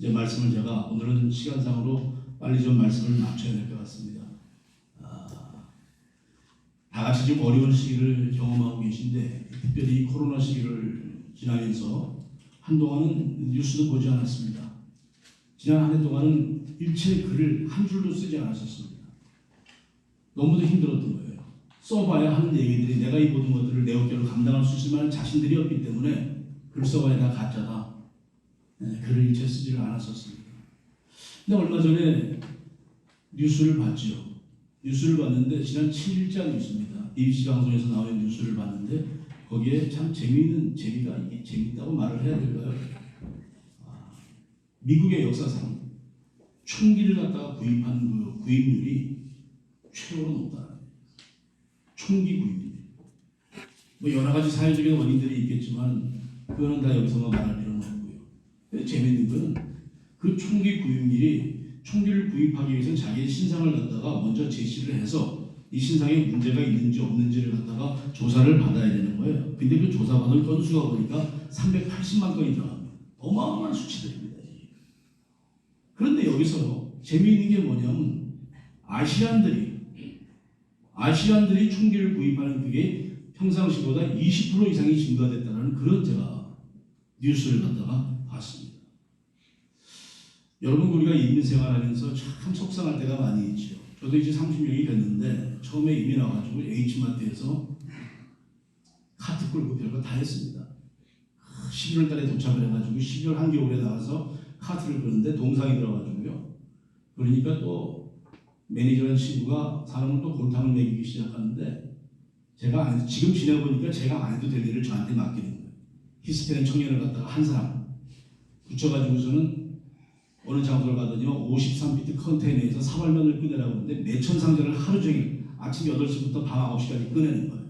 이제 말씀을 제가 오늘은 시간상으로 빨리 좀 말씀을 맞춰야 될 것 같습니다. 다 같이 좀 어려운 시기를 경험하고 계신데 특별히 코로나 시기를 지나면서 한동안은 뉴스도 보지 않았습니다. 지난 한 해 동안은 일체 글을 한 줄도 쓰지 않았었습니다. 너무도 힘들었던 거예요. 써봐야 하는 얘기들이 내가 이 모든 것들을 내 어깨로 감당할 수 있을 만한 자신들이 없기 때문에 글 써봐야 다 가짜다. 글을 일체 쓰지를 않았었습니다. 근데 얼마 전에 뉴스를 봤죠. 뉴스를 봤는데 지난 7일자 뉴스입니다. BBC 방송에서 나온 뉴스를 봤는데 거기에 참 재미있는 재미가 이게 재밌다고 말을 해야 될까요? 미국의 역사상 총기를 갖다가 구입한 그 구입률이 최고로 높다. 총기 구입률. 뭐 여러 가지 사회적인 원인들이 있겠지만 그거는 다 여기서만 말할 필요는 없고요. 재미있는 거는 그 총기 구입률이 총기를 구입하기 위해서 자기의 신상을 갖다가 먼저 제시를 해서 이 신상에 문제가 있는지 없는지를 갖다가 조사를 받아야 되는 거예요. 근데 그 조사받을 건수가 보니까 380만 건이 들어갑니다. 어마어마한 수치들입니다. 그런데 여기서 재미있는 게 뭐냐면 아시안들이 총기를 구입하는 그게 평상시보다 20% 이상이 증가됐다는 그런 제가 뉴스를 갖다가 봤습니다. 여러분 우리가 이민 생활하면서 참 속상할 때가 많이 있죠. 저도 이제 30년이 됐는데 처음에 이민 와가지고 H마트에서 카트 끌고 별거 다 했습니다. 11월 달에 도착을 해가지고 12월 한겨울에 나와서 카트를 끄는데 동상이 들어가지고요. 그러니까 또 매니저라는 친구가 사람을 또 골탕을 먹이기 시작하는데 제가 지금 지내보니까 제가 안 해도 될 일을 저한테 맡기는 거예요. 히스패닉 청년을 갖다가 한 사람 붙여가지고서는 어느 장소를 가더니요 53피트 컨테이너에서 사발면을 꺼내라고 하는데 몇천 상자를 하루 종일 아침 8시부터 밤 9시까지 꺼내는 거예요.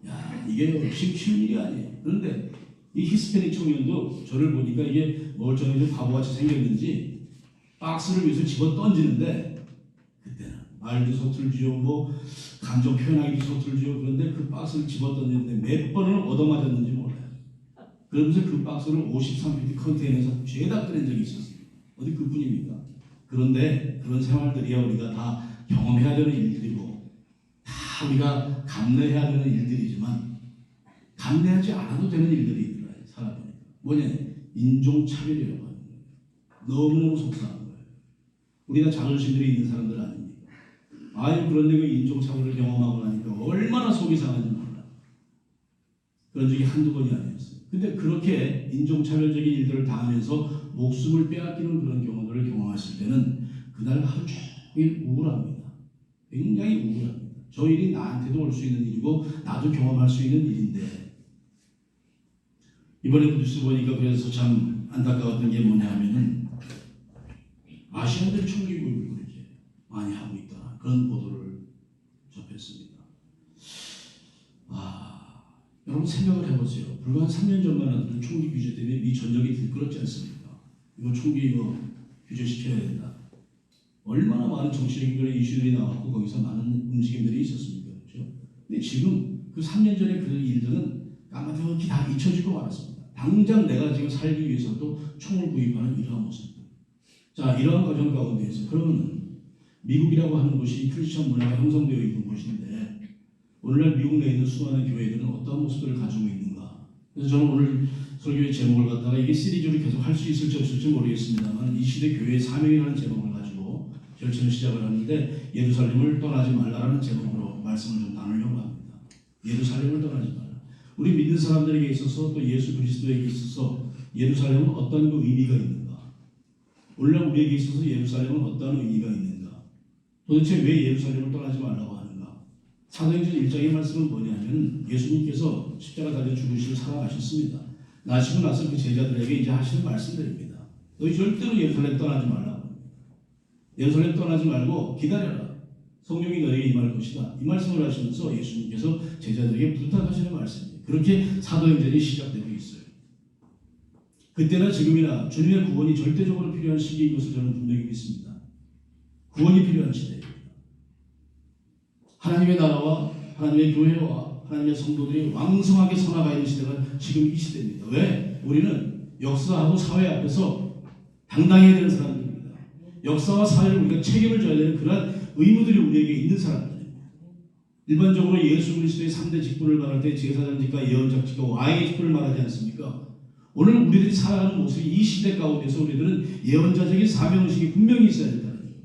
야 이게 쉬운 일이 아니에요. 그런데 이 히스패닉 청년도 저를 보니까 이게 멀쩡해서 바보같이 생겼는지 박스를 위해서 집어 던지는데 그때는 말도 서툴지요 뭐 감정 표현하기도 서툴지요. 그런데 그 박스를 집어 던지는데 몇 번을 얻어맞았는지 몰라요. 그러면서 그 박스를 53피트 컨테이너에서 죄다 꺼낸 적이 있었어요. 어디 그뿐입니까? 그런데 그런 생활들이야 우리가 다 경험해야 되는 일들이고 다 우리가 감내해야 되는 일들이지만 감내하지 않아도 되는 일들이 있더라고요. 살아보니까 뭐냐? 인종차별이라고 하는 거예요. 너무너무 속상한 거예요. 우리가 자존심들이 있는 사람들 아닙니까? 아유 그런데 그 인종차별을 경험하고 나니까 얼마나 속이 상한지 몰라. 그런 적이 한두 번이 아니었어요. 근데 그렇게 인종차별적인 일들을 당하면서 목숨을 빼앗기는 그런 경우들을 경험하실 때는 그날 하루 종일 우울합니다. 굉장히 우울합니다. 저 일이 나한테도 올 수 있는 일이고 나도 경험할 수 있는 일인데 이번에 뉴스 보니까 그래서 참 안타까웠던 게 뭐냐 하면은 아시안들이 총기 구입을 그렇게 많이 하고 있다. 그런 보도를 접했습니다. 여러분 생각을 해보세요. 불과 한 3년 전만 하더라도 총기 규제 때문에 미 전역이 들끓었지 않습니까? 이거 총기 이거 규제시켜야 된다. 얼마나 많은 정치적인 그런 이슈들이 나왔고 거기서 많은 움직임들이 있었습니까? 그렇죠? 근데 지금 그 3년 전에 그 일들은 까마득히 다 잊혀지고 말았습니다. 당장 내가 지금 살기 위해서도 총을 구입하는 이러한 모습. 자, 이러한 과정 가운데에서 그러면 미국이라고 하는 곳이 크리스천 문화가 형성되어 있는 곳인데 오늘날 미국 내에 있는 수많은 교회들은 어떤 모습들을 가지고 있는가? 그래서 저는 오늘 설교의 제목을 갖다가 이게 시리즈로 계속 할 수 있을지 없을지 모르겠습니다만 이 시대 교회의 사명이라는 제목을 가지고 결정을 시작을 하는데 예루살렘을 떠나지 말라라는 제목으로 말씀을 좀 나누려고 합니다. 예루살렘을 떠나지 말라. 우리 믿는 사람들에게 있어서 또 예수 그리스도에게 있어서 예루살렘은 어떤 그 의미가 있는가? 오늘날 우리에게 있어서 예루살렘은 어떤 의미가 있는가? 도대체 왜 예루살렘을 떠나지 말라고 하는가? 사도행전 1장의 말씀은 뭐냐면 예수님께서 십자가 달려 죽으시고 살아가셨습니다. 나시고 나서 그 제자들에게 이제 하시는 말씀들입니다. 너희 절대로 예루살렘 떠나지 말라고. 예루살렘 떠나지 말고 기다려라. 성령이 너에게 임할 것이다. 이 말씀을 하시면서 예수님께서 제자들에게 부탁하시는 말씀입니다. 그렇게 사도행전이 시작되고 있어요. 그때나 지금이나 주님의 구원이 절대적으로 필요한 시기인 것을 저는 분명히 믿습니다. 구원이 필요한 시대입니다. 하나님의 나라와 하나님의 교회와 하나님의 성도들이 왕성하게 서나가 있는 시대가 지금 이 시대입니다. 왜? 우리는 역사하고 사회 앞에서 당당해야 되는 사람들입니다. 역사와 사회를 우리가 책임을 져야 되는 그러한 의무들이 우리에게 있는 사람들입니다. 일반적으로 예수 그리스도의 3대 직분을 말할 때 제사장직과 예언자직과 왕의 직분을 말하지 않습니까? 오늘 우리들이 살아가는 모습이 이 시대 가운데서 우리들은 예언자적인 사명의식이 분명히 있어야 된다는 겁니다.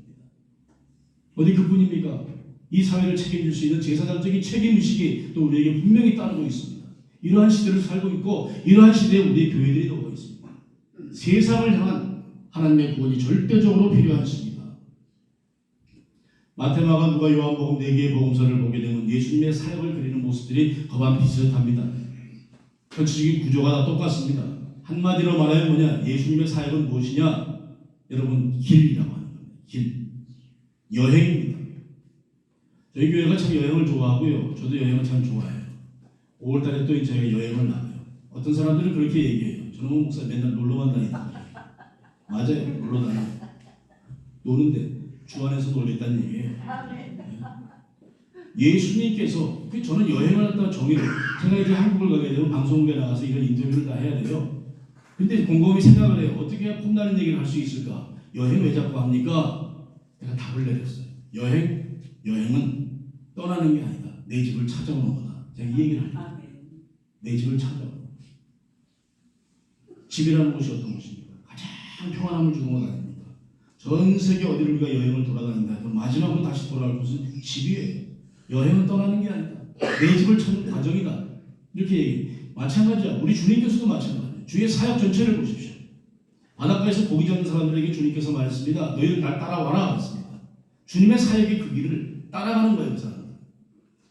어디 그뿐입니까? 이 사회를 책임질 수 있는 제사장적인 책임의식이 또 우리에게 분명히 따르고 있습니다. 이러한 시대를 살고 있고 이러한 시대에 우리의 교회들이 나오고 있습니다. 세상을 향한 하나님의 구원이 절대적으로 필요한 시입니다. 마태마가 누가 요한복음 4개의 복음서를 보게 되면 예수님의 사역을 그리는 모습들이 거반 비슷합니다. 전체적인 구조가 다 똑같습니다. 한마디로 말하면 뭐냐? 예수님의 사역은 무엇이냐? 여러분, 길이라고 하는 겁니다. 길. 여행입니다. 저희 교회가 참 여행을 좋아하고요. 저도 여행을 참 좋아해요. 5월달에 또 저희가 여행을 나가요. 어떤 사람들은 그렇게 얘기해요. 저놈은 목사 맨날 놀러만 다닌다. 맞아요. 놀러 다녀요. 노는데 주 안에서 놀겠다는 얘기예요. 예수님께서 저는 여행을 했다가 정의를 제가 이제 한국을 가게 되면 방송국에 나가서 이런 인터뷰를 다 해야 돼요. 근데 곰곰이 생각을 해요. 어떻게 해야 폼나는 얘기를 할 수 있을까? 여행 왜 자꾸 합니까? 내가 답을 내렸어요. 여행은 떠나는 게 아니다. 내 집을 찾아오는 거다. 제가 이 얘기를 합니다. 내 집을 찾아오는 거다. 집이라는 것이 어떤 것입니까? 가장 평안함을 주는 것 아닙니까? 전 세계 어디를 우리가 여행을 돌아다닌다 해도 마지막으로 다시 돌아갈 곳은 집이에요. 여행은 떠나는 게 아니다. 내 집을 찾는 과정이다. 이렇게 얘기해요. 마찬가지야. 우리 주님께서도 마찬가지예요. 주의 사역 전체를 보십시오. 바닷가에서 고기 잡는 사람들에게 주님께서 말했습니다. 너희들 날 따라와라 했습니다. 주님의 사역의 그 길을 따라가는 거예요. 그 사람들.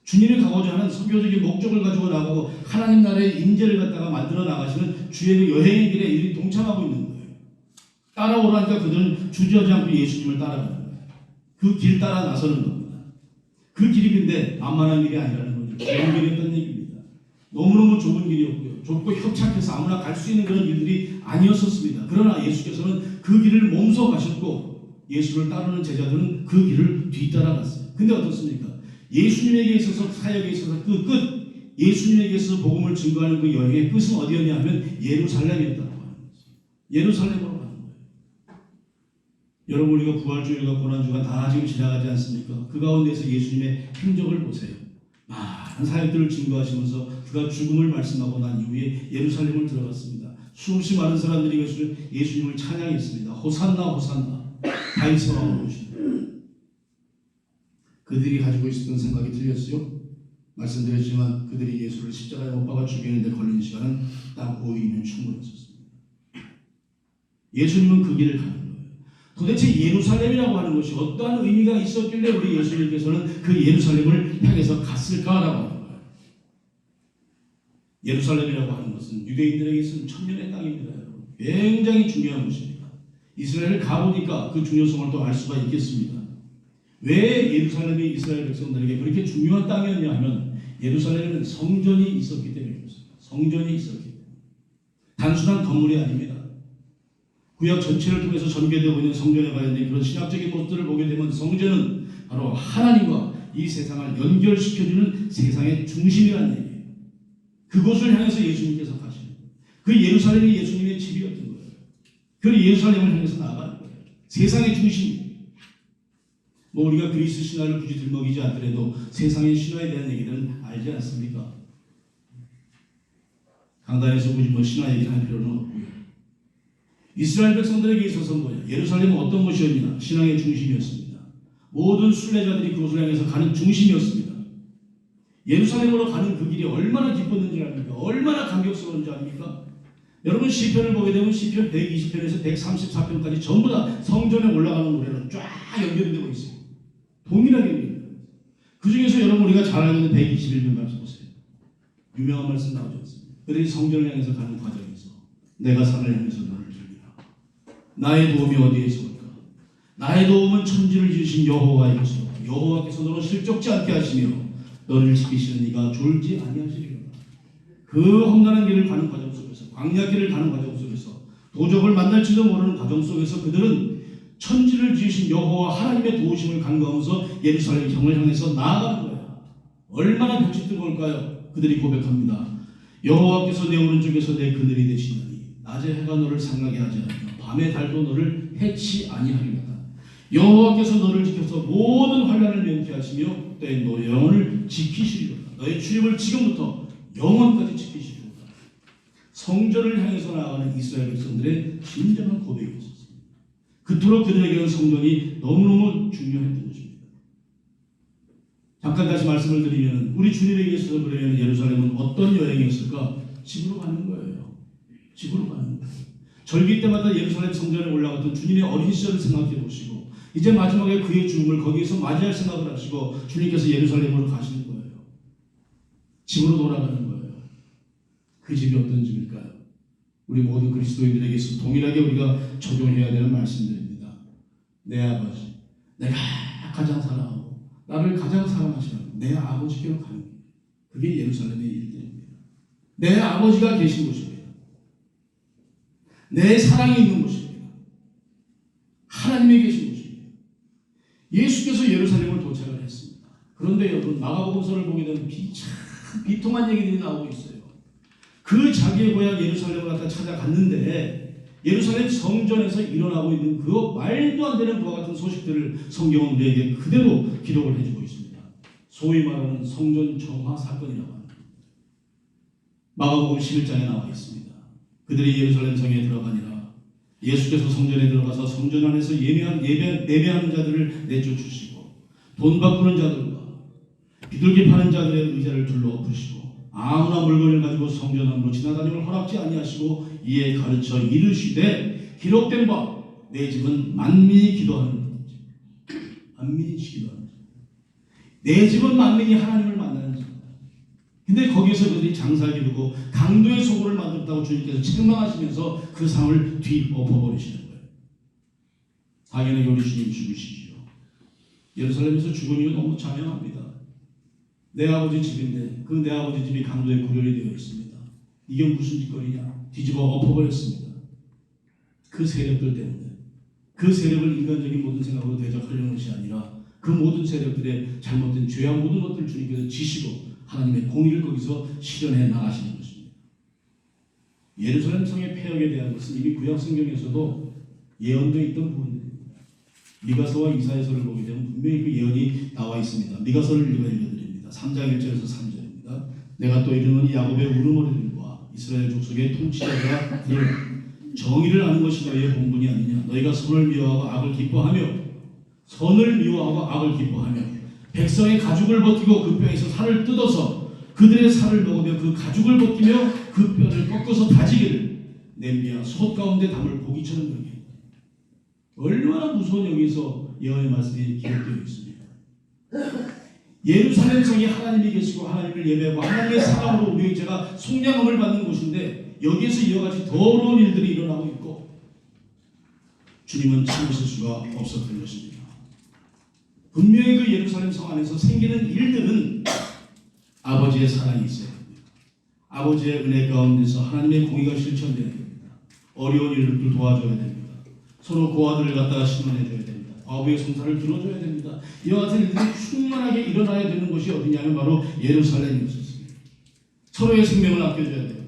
주님이 가고자 하는 선교적인 목적을 가지고 나가고 하나님 나라의 임재를 갖다가 만들어 나가시는 주의 그 여행의 길에 이들이 동참하고 있는 거예요. 따라오라니까 그들은 주저하지 않고 예수님을 따라가는 거예요. 그 길 따라 나서는 겁니다. 그 길이 근데 만만한 길이 아니라는 거죠. 좁은 길이었던 얘기입니다. 너무너무 좁은 길이었고요. 좁고 협착해서 아무나 갈 수 있는 그런 길들이 아니었었습니다. 그러나 예수께서는 그 길을 몸소 가셨고 예수를 따르는 제자들은 그 길을 뒤따라갔어요. 근데 어떻습니까? 예수님에게 있어서 사역에 있어서 그 끝, 예수님에게 있어서 복음을 증거하는 그 여행의 끝은 어디였냐 하면 예루살렘이었다고 하는 거죠. 예루살렘으로 가는 거예요. 여러분 우리가 부활주일과 고난주가 다 지금 지나가지 않습니까? 그 가운데서 예수님의 행적을 보세요. 많은 사역들을 증거하시면서 그가 죽음을 말씀하고 난 이후에 예루살렘을 들어갔습니다. 수없이 많은 사람들이 예수님을 찬양했습니다. 호산나 호산나 다윗의 왕으로 오시는 그들이 가지고 있었던 생각이 틀렸어요. 말씀드렸지만 그들이 예수를 십자가에 못 박아 죽이는데 걸린 시간은 딱 5일이면 충분했었습니다. 예수님은 그 길을 가는 거예요. 도대체 예루살렘이라고 하는 것이 어떠한 의미가 있었길래 우리 예수님께서는 그 예루살렘을 향해서 갔을까라고 하는 거예요. 예루살렘이라고 하는 것은 유대인들에게 있어서는 천년의 땅입니다. 여러분. 굉장히 중요한 것입니다. 이스라엘을 가보니까 그 중요성을 또 알 수가 있겠습니다. 왜 예루살렘이 이스라엘 백성들에게 그렇게 중요한 땅이었냐 하면 예루살렘에는 성전이 있었기 때문에 그렇습니다. 성전이 있었기 때문에. 단순한 건물이 아닙니다. 구약 전체를 통해서 전개되고 있는 성전에 관련된 그런 신학적인 모습들을 보게 되면 성전은 바로 하나님과 이 세상을 연결시켜주는 세상의 중심이라는 얘기예요. 그곳을 향해서 예수님께서 가시는 거예요. 그 예루살렘이 예수님의 집이었던 거예요. 그 예루살렘을 향해서 나아가는 거예요. 세상의 중심. 뭐 우리가 그리스 신화를 굳이 들먹이지 않더라도 세상의 신화에 대한 얘기들은 알지 않습니까? 강단에서 굳이 뭐 신화 얘기를 할 필요는 없고요. 이스라엘 백성들에게 있어서 뭐냐? 예루살렘은 어떤 것이었냐? 신앙의 중심이었습니다. 모든 순례자들이 그곳을 향해서 가는 중심이었습니다. 예루살렘으로 가는 그 길이 얼마나 기뻤는지 압니까? 얼마나 감격스러운지 압니까? 여러분 시편을 보게 되면 시편 120편에서 134편까지 전부 다 성전에 올라가는 노래로 쫙 연결이 되고 있어요. 동일하게 연결돼요. 그 중에서 여러분 우리가 잘 알고 있는 121편 말씀 보세요. 유명한 말씀 나오지 않습니까? 그들이 성전을 향해서 가는 과정에서 내가 산을 향해서 너를 들리라. 나의 도움이 어디에서 올까? 나의 도움은 천지를 지으신 여호와이시오. 여호와께서 너를 실족지 않게 하시며 너를 지키시는 이가 졸지 아니하시리라. 그 험난한 길을 가는 과정 속에서 광야길을 가는 과정 속에서 도적을 만날지도 모르는 과정 속에서 그들은 천지를 지으신 여호와 하나님의 도우심을 간구하면서 예루살렘 성을 향해서 나아가는 거예요. 얼마나 벽이 뜨거울까요? 그들이 고백합니다. 여호와께서 내 오른쪽에서 내 그늘이 되시나니 낮에 해가 너를 상하게 하지 않으며 밤의 달도 너를 해치 아니하리로다. 여호와께서 너를 지켜서 모든 환난을 면케하시며 너의 영혼을 지키시리로다. 너의 출입을 지금부터 영원까지 지키시리로다. 성전을 향해서 나아가는 이스라엘 백성들의 진정한 고백이었습니다. 그토록 그들에게는 성전이 너무너무 중요했던 것입니다. 잠깐 다시 말씀을 드리면 우리 주님에게 있어서 그러면 예루살렘은 어떤 여행이었을까? 집으로 가는 거예요. 집으로 가는 거예요. 절기 때마다 예루살렘 성전에 올라갔던 주님의 어린 시절을 생각해 보시고 이제 마지막에 그의 죽음을 거기에서 맞이할 생각을 하시고 주님께서 예루살렘으로 가시는 거예요. 집으로 돌아가는 거예요. 그 집이 어떤 집일까요? 우리 모든 그리스도인들에게 있어 동일하게 우리가 적용해야 되는 말씀들입니다. 내 아버지, 내가 가장 사랑하고 나를 가장 사랑하시는 내 아버지께로 가는 거예요. 그게 예루살렘의 일들입니다. 내 아버지가 계신 곳입니다. 내 사랑이 있는 곳입니다. 하나님이 계신 곳입니다. 예수께서 예루살렘을 도착을 했습니다. 그런데 여러분 마가복음서를 보게 되면 참 비통한 얘기들이 나오고 있어요. 그 자기의 고향 예루살렘을 갖다 찾아갔는데 예루살렘 성전에서 일어나고 있는 그 말도 안 되는 그와 같은 소식들을 성경은 우리에게 그대로 기록을 해주고 있습니다. 소위 말하는 성전 정화 사건이라고 합니다. 마가복음 11장에 나와 있습니다. 그들이 예루살렘 성에 들어가니라 예수께서 성전에 들어가서 성전 안에서 예배하는 자들을 내쫓으시고 돈 바꾸는 자들과 비둘기 파는 자들의 의자를 둘러 엎으시고 아무나 물건을 가지고 성전 안으로 지나다님을 허락지 아니하시고 이에 가르쳐 이르시되 기록된 바 내 집은 만민이 기도하는 집. 만민이 기도하는 집. 내 집은 만민이 하나님을 만나는 집. 근데 거기서 그들이 장사 기르고 강도의 소굴을 만들었다고 주님께서 책망하시면서 그 상을 뒤엎어버리시는 거예요. 당연히 우리 주님 죽으시지요. 예루살렘에서 죽은 이유 너무 자명합니다. 내 아버지 집인데 그 내 아버지 집이 강도의 구별이 되어 있습니다. 이게 무슨 짓거리냐? 뒤집어 엎어버렸습니다. 그 세력들 때문에. 그 세력을 인간적인 모든 생각으로 대적하려는 것이 아니라 그 모든 세력들의 잘못된 죄악 모든 것들을 주님께서 지시고 하나님의 공의를 거기서 실현해 나가시는 것입니다. 예루살렘 성의 폐역에 대한 것은 이미 구약 성경에서도 예언되어 있던 부분입니다. 미가서와 이사야서를 보게 되면 분명히 그 예언이 나와 있습니다. 미가서를 읽어드립니다. 3장 1절에서 3절입니다. 내가 또 이르노니 야곱의 우르머리들과 이스라엘 족속의 통치자들아 정의를 아는 것이 너희의 본분이 아니냐. 너희가 선을 미워하고 악을 기뻐하며 선을 미워하고 악을 기뻐하며 백성의 가죽을 벗기고 그 뼈에서 살을 뜯어서 그들의 살을 먹으며 그 가죽을 벗기며 그 뼈를 꺾어서 다지기를 냄비와 솥 가운데 담을 고기처럼 그렇게. 얼마나 무서운 여기서 예언의 말씀이 기록되어 있습니다. 예루살렘 성이 하나님이 계시고 하나님을 예배하고 하나님의 사랑으로 우리의 죄가 속량함을 받는 곳인데 여기에서 이와 같이 더러운 일들이 일어나고 있고 주님은 참으실 수가 없었던 것입니다. 분명히 그 예루살렘 성 안에서 생기는 일들은 아버지의 사랑이 있어야 됩니다. 아버지의 은혜 가운데서 하나님의 공의가 실천되어야 됩니다. 어려운 일들을 도와줘야 됩니다. 서로 고아들을 갖다가 신원해줘야 됩니다. 아버지의 성사를 들어줘야 됩니다. 이와 같은 일들이 충만하게 일어나야 되는 곳이 어디냐면 바로 예루살렘이었습니다. 서로의 생명을 아껴줘야 되고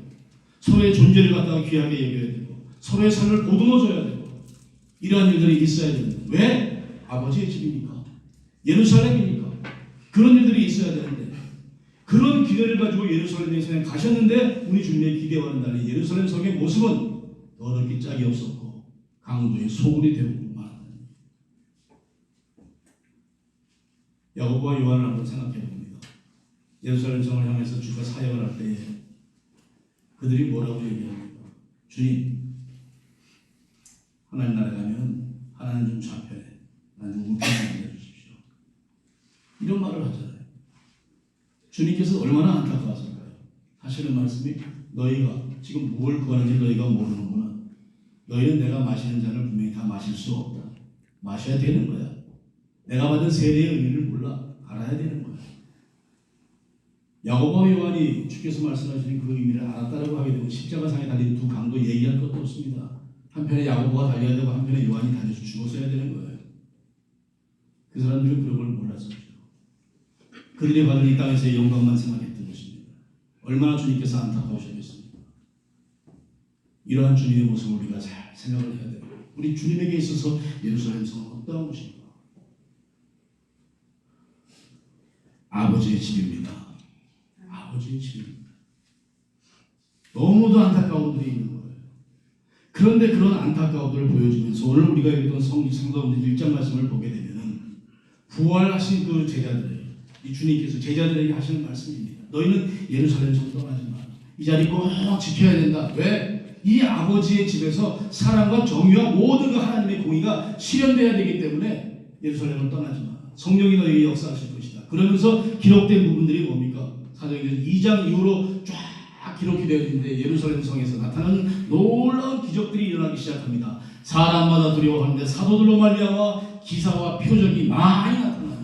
서로의 존재를 갖다가 귀하게 여겨야 되고 서로의 삶을 보듬어줘야 되고 이러한 일들이 있어야 됩니다. 왜? 아버지의 집이니까. 예루살렘이니까. 그런 일들이 있어야 되는데 그런 기대를 가지고 예루살렘에 가셨는데 우리 주님의 기대와는 달리 예루살렘 성의 모습은 더럽기 짝이 없었고 강도의 소굴이 되고 말합니다. 야고보와 요한을 한번 생각해 봅니다. 예루살렘 성을 향해서 주가 사역을 할 때에 그들이 뭐라고 얘기합니까? 주님, 하나님 나라에 가면 하나님 좀 좌편에 난 우편에 앉아주십시오. 이런 말을 하잖아요. 주님께서 얼마나 안타까웠을까요? 하시는 말씀이 너희가 지금 뭘 구하는지 너희가 모르는구나. 너희는 내가 마시는 잔을 분명히 다 마실 수 없다. 마셔야 되는 거야. 내가 받은 세례의 의미를 몰라. 알아야 되는 거야. 야고보와 요한이 주께서 말씀하시는 그 의미를 알았다라고 하게 되면 십자가상에 달린 두 강도 얘기할 것도 없습니다. 한편에 야고보가 달려야 되고 한편에 요한이 달려서 죽었어야 되는 거예요. 그 사람들은 그런 걸 몰랐었죠. 그들이 받은 이 땅에서의 영광만 생각했던 것입니다. 얼마나 주님께서 안타까우셨겠습니까? 이러한 주님의 모습을 우리가 잘 생각을 해야 돼요. 우리 주님에게 있어서 예루살렘 성은 어떠한 곳인가? 아버지의 집입니다. 아버지의 집입니다. 너무도 안타까운 일이 있는 거예요. 그런데 그런 안타까움들을 보여주면서 오늘 우리가 읽던 성경 1장 말씀을 보게 되면은 부활하신 그 제자들, 이 주님께서 제자들에게 하시는 말씀입니다. 너희는 예루살렘 성 떠나지 마라. 이 자리 꼭 지켜야 된다. 왜? 이 아버지의 집에서 사랑과 정의와 모든 그 하나님의 공의가 실현돼야 되기 때문에 예루살렘을 떠나지 마라. 성령이 너희에게 역사하실 것이다. 그러면서 기록된 부분들이 뭡니까? 사도행전 2장 이후로 쫙 기록이 되어 있는데 예루살렘 성에서 나타나는 놀라운 기적들이 일어나기 시작합니다. 사람마다 두려워하는데 사도들로 말미암아 기사와 표적이 많이 나타납니다.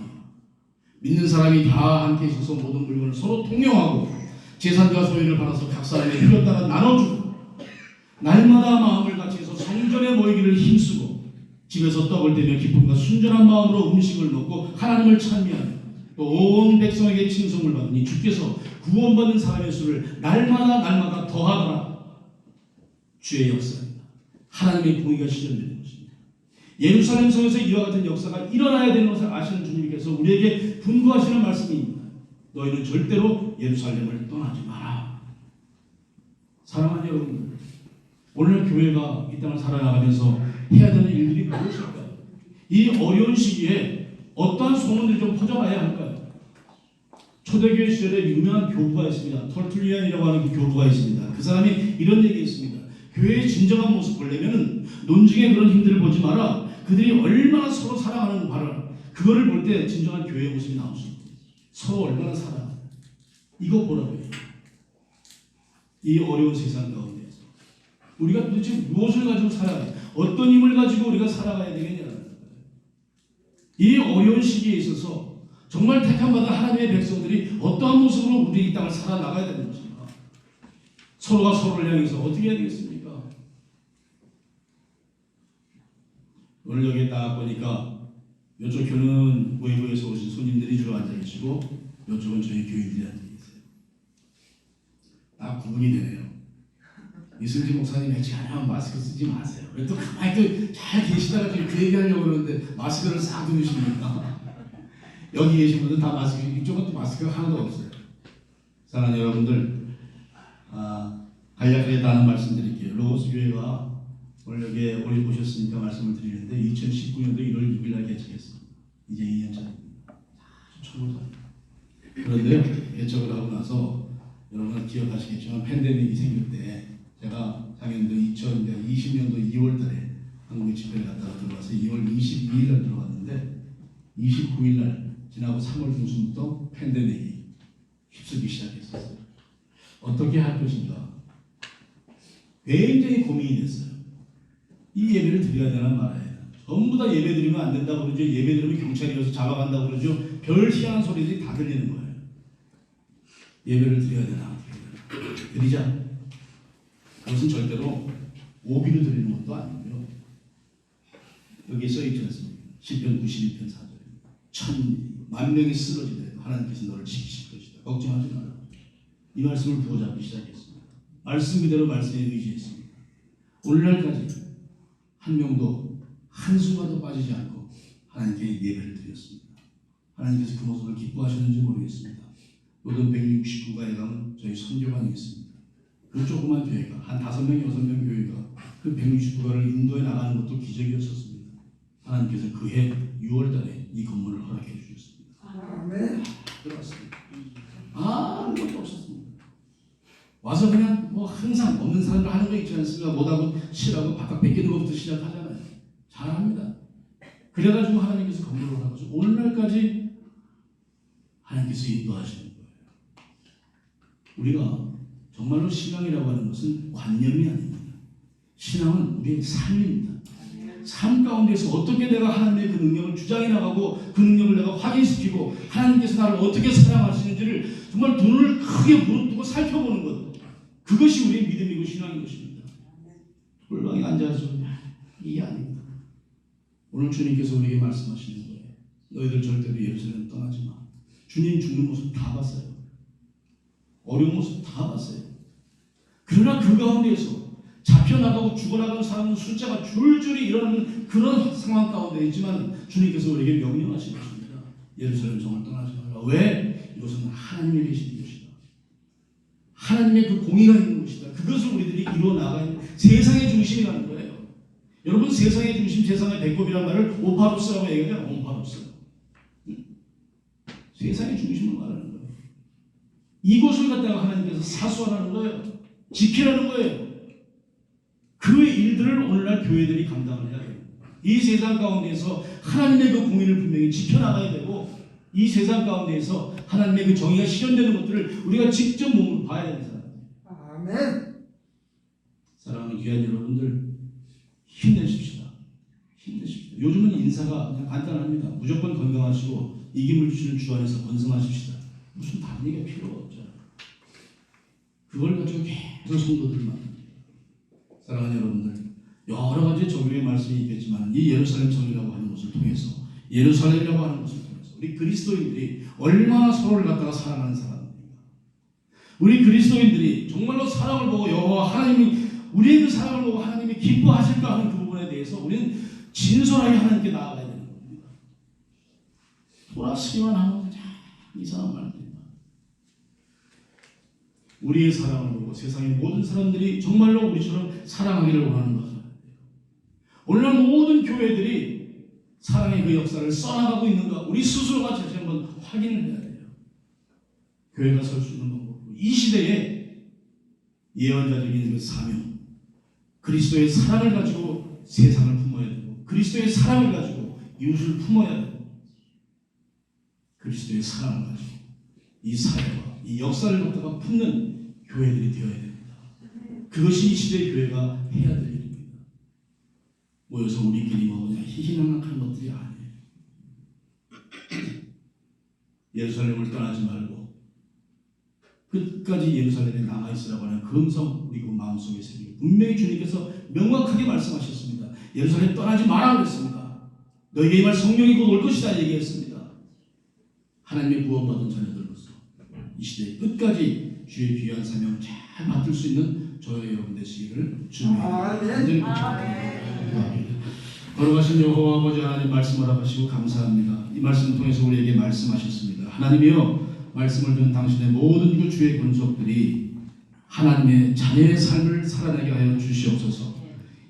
믿는 사람이 다 함께 있어서 모든 물건을 서로 통용하고 재산과 소유를 받아서 각 사람의 필요에 따라 나눠주고 날마다 마음을 같이해서 성전에 모이기를 힘쓰고 집에서 떡을 떼며 기쁨과 순전한 마음으로 음식을 먹고 하나님을 찬미하며 또 온 백성에게 칭송을 받으니 주께서 구원받는 사람의 수를 날마다 더하더라. 주의 역사입니다. 하나님의 공의가 실현되는 것입니다. 예루살렘 성에서 이와 같은 역사가 일어나야 되는 것을 아시는 주님께서 우리에게 분부하시는 말씀입니다. 너희는 절대로 예루살렘을 떠나지 마라. 사랑하는 여러분들, 오늘 교회가 이 땅을 살아나가면서 해야 되는 일들이 무엇일까요? 이 어려운 시기에 어떠한 소문들이 좀 퍼져나야 할까요? 초대교회 시절에 유명한 교부가 있습니다. 털툴리안이라고 하는 그 교부가 있습니다. 그 사람이 이런 얘기했습니다. 교회의 진정한 모습 보려면 논중의 그런 힘들을 보지 마라. 그들이 얼마나 서로 사랑하는 바를 그거를 볼 때 진정한 교회의 모습이 나올 수 있다. 서로 얼마나 사랑하는 이거 보라고 해요. 이 어려운 세상 가운데서 우리가 도대체 무엇을 가지고 살아야 돼? 어떤 힘을 가지고 우리가 살아가야 되겠냐는 거예요. 이 어려운 시기에 있어서 정말 택함받은 하나님의 백성들이 어떠한 모습으로 우리 이 땅을 살아나가야 되는 것입니까? 서로가 서로를 향해서 어떻게 해야 되겠습니까? 오늘 여기에 딱 보니까 이쪽 교는 외부에서 오신 손님들이 주로 앉아 계시고 이쪽은 저희 교인들이 앉아 계세요. 딱 구분이 되네요. 이승진 목사님 했지 않으면 마스크 쓰지 마세요. 또 가만히 잘 계시다가 지금 그 얘기하려고 그러는데 마스크를 싹 두르십니까? 여기 계신 분들 다 마스크, 이쪽은 또 마스크가 하나도 없어요. 사랑하는 여러분들, 간략하게 다른 말씀드릴게요. 로고스 교회가 오늘 여기에 오셨으니까 말씀을 드리는데 2019년도 1월 6일 날 개척했습니다. 이제 2년 차입니다. 초보자. 그런데 개척을 하고 나서 여러분 기억하시겠지만 팬데믹이 생길 때 제가 작년도 2020년도 2월 달에 한국에 집회를 갔다가 들어와서 2월 22일 날 들어왔는데 29일 날 지나고 3월 중순부터 팬데믹이 휩쓰기 시작했었어요. 어떻게 할 것인가 굉장히 고민이 됐어요. 이 예배를 드려야 되나 말아야 되나. 전부 다 예배 드리면 안 된다고 그러죠. 예배 드리면 경찰이 와서 잡아간다고 그러죠. 별 희한한 소리들이 다 들리는 거예요. 예배를 드려야 되나 드리자. 그것은 절대로 오비로 드리는 것도 아니고요. 여기에 써있지 않습니까? 시편 91편 4절 1000만명이 쓰러지더라도 하나님께서 너를 지키실 것이다. 걱정하지 마라. 이 말씀을 부어잡기 시작했습니다. 말씀 그대로 말씀에 의지했습니다. 오늘날까지 한 명도 한순간도 빠지지 않고 하나님께 예배를 드렸습니다. 하나님께서 그 모습을 기뻐하셨는지 모르겠습니다. 요돈 169가에 가면 저희 선교관이 있습니다. 그 조그만 교회가 한 5명, 6명 교회가 그 169가를 인도에 나가는 것도 기적이었었습니다. 하나님께서 그해 6월 달에 이 건물을 허락해 주셨습니다. 아멘. 들어왔습니다. 아무것도 없었습니다. 와서 그냥 뭐 항상 없는 사람들 하는 거 있지 않습니까? 못하고 싫어하고 바닥 뺏기는 것부터 시작하잖아요. 잘합니다. 그래가지고 하나님께서 건물을 허락하셔서 오늘날까지 하나님께서 인도하시는 거예요. 우리가 정말로 신앙이라고 하는 것은 관념이 아닙니다. 신앙은 우리의 삶입니다. 삶 가운데서 어떻게 내가 하나님의 그 능력을 주장해 나가고 그 능력을 내가 확인시키고 하나님께서 나를 어떻게 사랑하시는지를 정말 눈을 크게 부릅뜨고 살펴보는 것. 그것이 우리의 믿음이고 신앙인 것입니다. 골방에 앉아서 이게 아닙니다. 오늘 주님께서 우리에게 말씀하시는 거예요. 너희들 절대로 예루살렘 떠나지 마. 주님 죽는 모습 다 봤어요. 어려운 모습 다 봤어요. 그러나 그 가운데에서 잡혀나가고 죽어나가는 사람은 숫자가 줄줄이 일어나는 그런 상황 가운데 있지만 주님께서 우리에게 명령하신 것입니다. 예루살렘 성을 떠나지 말라. 왜? 이것은 하나님이 계신 곳이다. 하나님의 그 공의가 있는 곳이다. 그것을 우리들이 이루어나가야 돼. 세상의 중심이라는 거예요. 여러분, 세상의 중심, 세상의 배꼽이라는 말을 오파로스라고 얘기해요. 오파로스. 세상의 중심을 말하는 거예요. 이곳을 갖다가 하나님께서 사수하라는 거예요. 지키라는 거예요. 그 일들을 오늘날 교회들이 감당을 해야 돼요. 이 세상 가운데에서 하나님의 그 공의를 분명히 지켜나가야 되고, 이 세상 가운데에서 하나님의 그 정의가 실현되는 것들을 우리가 직접 몸으로 봐야 되는 사람입니다. 아멘. 사랑하는 귀한 여러분들, 힘내십시다. 힘내십시다. 요즘은 인사가 그냥 간단합니다. 무조건 건강하시고 이김을 주시는 주 안에서 번성하십시다. 무슨 다른 얘기가 필요 없죠. 그걸 가지고 계속 성도들만. 사랑하는 여러분들, 여러 가지 적용의 말씀이 있겠지만 이 예루살렘 성이라고 하는 것을 통해서, 예루살렘이라고 하는 것을 통해서 우리 그리스도인들이 얼마나 서로를 갖다가 사랑하는 사람입니까? 우리 그리스도인들이 정말로 사랑을 보고 여호와 하나님이 우리의 그 사랑을 보고 하나님이 기뻐하실까 하는 그 부분에 대해서 우리는 진솔하게 하나님께 나아가야 되는 겁니다. 돌아서기만 하면 이상한 말입니다. 우리의 사랑을 보고 세상의 모든 사람들이 정말로 우리처럼 사랑하기를 원하는 것입니다. 오늘날 모든 교회들이 사랑의 그 역사를 써나가고 있는가, 우리 스스로가 다시 한번 확인을 해야 돼요. 교회가 설 수 있는 방법, 이 시대에 예언자적인 그 사명, 그리스도의 사랑을 가지고 세상을 품어야 되고, 그리스도의 사랑을 가지고 이웃을 품어야 되고, 그리스도의 사랑을 가지고 이 사회와 이 역사를 갖다가 품는 교회들이 되어야 됩니다. 그것이 이 시대의 교회가 해야 될 일입니다. 모여서 우리끼리 뭐 그냥 희희낙낙한 것들이 아니에요. 예루살렘을 떠나지 말고 끝까지 예루살렘에 남아있으라고 하는 그 음성 우리 그 마음속에 새기고, 분명히 주님께서 명확하게 말씀하셨습니다. 예루살렘 떠나지 마라 그랬습니다. 너에게 임할 성령이 곧 올 것이다 얘기했습니다. 하나님의 구원받은 자녀들로서 이 시대 끝까지 주의 귀한 사명을 잘 맡을 수 있는 저와 여러분 되시기를 주님의 거룩하신 여호와 아버지 하나님, 말씀을 하시고 감사합니다. 이 말씀을 통해서 우리에게 말씀하셨습니다. 하나님이여, 말씀을 듣는 당신의 모든 그 주의 권속들이 하나님의 자녀의 삶을 살아내게 하여 주시옵소서.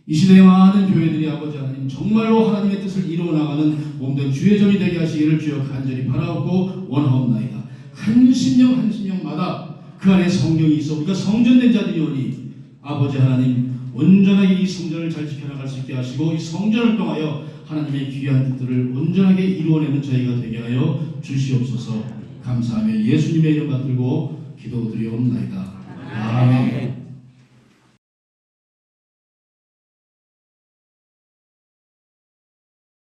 이 시대의 많은 교회들이 아버지 하나님 정말로 하나님의 뜻을 이루어나가는 몸된 주의 전이 되게 하시기를 주여 간절히 바라옵고 원하옵나이다. 한 심령마다 그 안에 성령이 있어 우리가 성전된 자들이오니 아버지 하나님 온전하게 이 성전을 잘 지켜나갈 수 있게 하시고, 이 성전을 통하여 하나님의 귀한 뜻들을 온전하게 이루어내는 저희가 되게 하여 주시옵소서. 감사하며 예수님의 이름 받들고 기도드리옵나이다. 아멘.